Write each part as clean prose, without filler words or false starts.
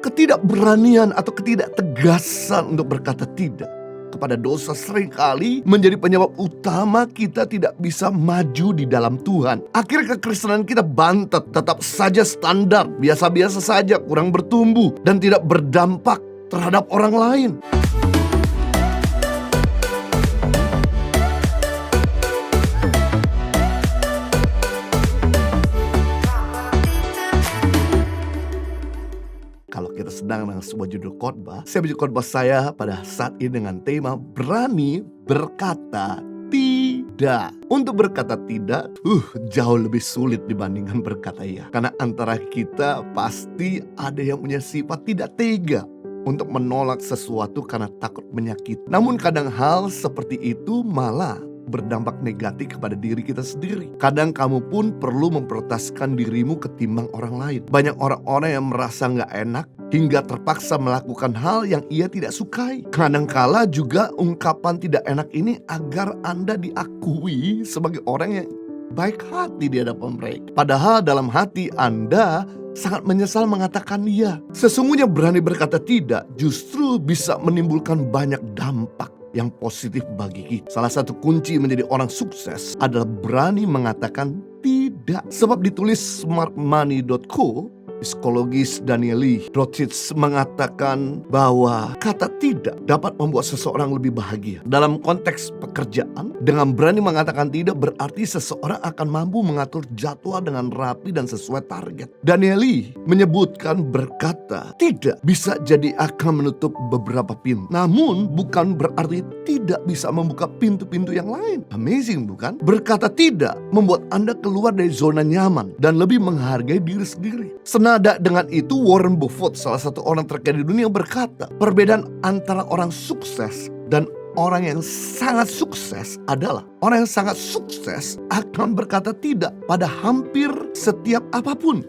Ketidakberanian atau ketidaktegasan untuk berkata tidak kepada dosa seringkali menjadi penyebab utama kita tidak bisa maju di dalam Tuhan. Akhirnya kekristenan kita bantet, tetap saja standar, biasa-biasa saja, kurang bertumbuh, dan tidak berdampak terhadap orang lain. Kalau kita sedang dengan sebuah judul khotbah, saya beri khotbah saya pada saat ini dengan tema berani berkata tidak. Untuk berkata tidak, jauh lebih sulit dibandingkan berkata ya. Karena antara kita pasti ada yang punya sifat tidak tega untuk menolak sesuatu karena takut menyakiti. Namun kadang hal seperti itu malah berdampak negatif kepada diri kita sendiri. Kadang kamu pun perlu memprioritaskan dirimu ketimbang orang lain. Banyak orang-orang yang merasa gak enak hingga terpaksa melakukan hal yang ia tidak sukai. Kadangkala juga ungkapan tidak enak ini agar Anda diakui sebagai orang yang baik hati di hadapan mereka. Padahal dalam hati Anda sangat menyesal mengatakan iya. Sesungguhnya berani berkata tidak justru bisa menimbulkan banyak dampak yang positif bagi kita. Salah satu kunci menjadi orang sukses adalah berani mengatakan tidak. Sebab ditulis smartmoney.co, psikologis Daniel Lee Rothschild mengatakan bahwa kata tidak dapat membuat seseorang lebih bahagia. Dalam konteks pekerjaan, dengan berani mengatakan tidak berarti seseorang akan mampu mengatur jadwal dengan rapi dan sesuai target. Daniel Lee menyebutkan berkata tidak bisa jadi akan menutup beberapa pintu, namun bukan berarti tidak bisa membuka pintu-pintu yang lain. Amazing bukan? Berkata tidak membuat Anda keluar dari zona nyaman dan lebih menghargai diri sendiri. Senada dengan itu, Warren Buffett, salah satu orang terkaya di dunia, berkata, perbedaan antara orang sukses dan orang yang sangat sukses adalah orang yang sangat sukses akan berkata tidak pada hampir setiap apapun.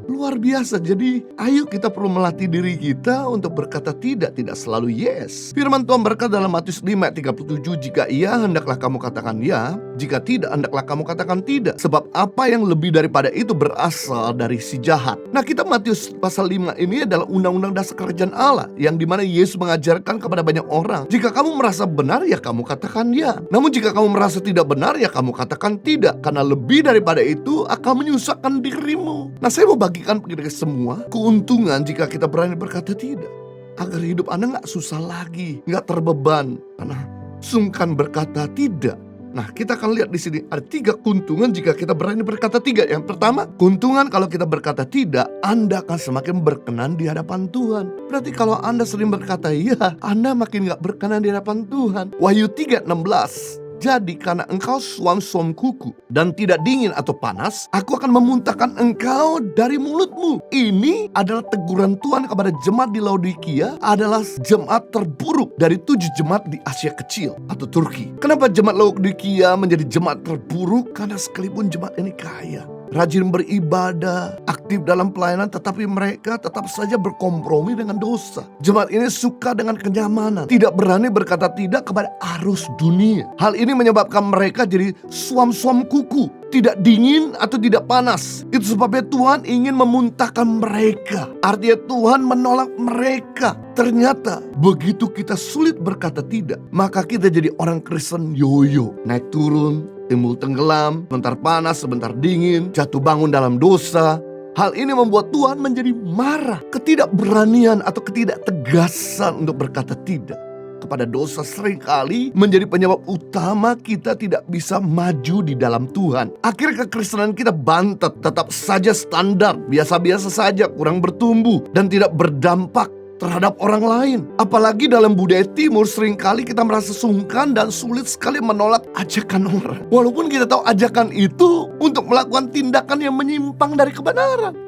Luar biasa. Jadi ayo kita perlu melatih diri kita untuk berkata tidak selalu yes. Firman Tuhan berkata dalam Matius 5:37, jika iya hendaklah kamu katakan ya, jika tidak hendaklah kamu katakan tidak. Sebab apa yang lebih daripada itu berasal dari si jahat. Nah, kita Matius pasal 5 ini adalah undang-undang dasar kerajaan Allah, yang dimana Yesus mengajarkan kepada banyak orang, jika kamu merasa benar ya kamu katakan ya, namun jika kamu merasa tidak benar ya kamu katakan tidak, karena lebih daripada itu akan menyusahkan dirimu. Nah, saya mau bagikan kepada semua keuntungan jika kita berani berkata tidak, agar hidup Anda gak susah lagi, gak terbeban karena sungkan berkata tidak. Nah, kita akan lihat di sini ada 3 keuntungan jika kita berani berkata tidak. Yang pertama, keuntungan kalau kita berkata tidak, Anda akan semakin berkenan di hadapan Tuhan. Berarti kalau Anda sering berkata iya, Anda makin gak berkenan di hadapan Tuhan. Wahyu 3:16. Jadi karena engkau suam-suam kuku dan tidak dingin atau panas, aku akan memuntahkan engkau dari mulutmu. Ini adalah teguran Tuhan kepada jemaat di Laodikia, adalah jemaat terburuk dari 7 jemaat di Asia Kecil atau Turki. Kenapa jemaat Laodikia menjadi jemaat terburuk? Karena sekalipun jemaat ini kaya, rajin beribadah, aktif dalam pelayanan, tetapi mereka tetap saja berkompromi dengan dosa. Jemaat ini suka dengan kenyamanan, tidak berani berkata tidak kepada arus dunia. Hal ini menyebabkan mereka jadi suam-suam kuku, tidak dingin atau tidak panas. Itu sebabnya Tuhan ingin memuntahkan mereka. Artinya Tuhan menolak mereka. Ternyata begitu kita sulit berkata tidak, maka kita jadi orang Kristen yoyo, naik turun, timbul tenggelam, sebentar panas, sebentar dingin, jatuh bangun dalam dosa. Hal ini membuat Tuhan menjadi marah. Ketidakberanian atau ketidaktegasan untuk berkata tidak kepada dosa seringkali menjadi penyebab utama kita tidak bisa maju di dalam Tuhan. Akhirnya kekristenan kita bantet, tetap saja standar, biasa-biasa saja, kurang bertumbuh, dan tidak berdampak terhadap orang lain. Apalagi dalam budaya timur, seringkali kita merasa sungkan dan sulit sekali menolak ajakan orang, walaupun kita tahu ajakan itu untuk melakukan tindakan yang menyimpang dari kebenaran.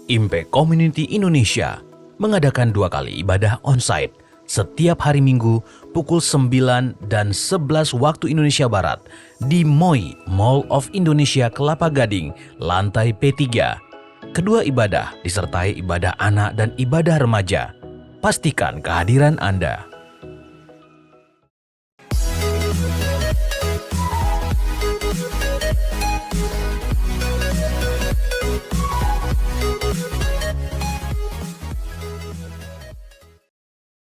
Impact Community Indonesia mengadakan 2 kali ibadah onsite setiap hari Minggu pukul 9 dan 11 waktu Indonesia Barat di MOI, Mall of Indonesia Kelapa Gading, lantai P3. Kedua ibadah disertai ibadah anak dan ibadah remaja. Pastikan kehadiran Anda.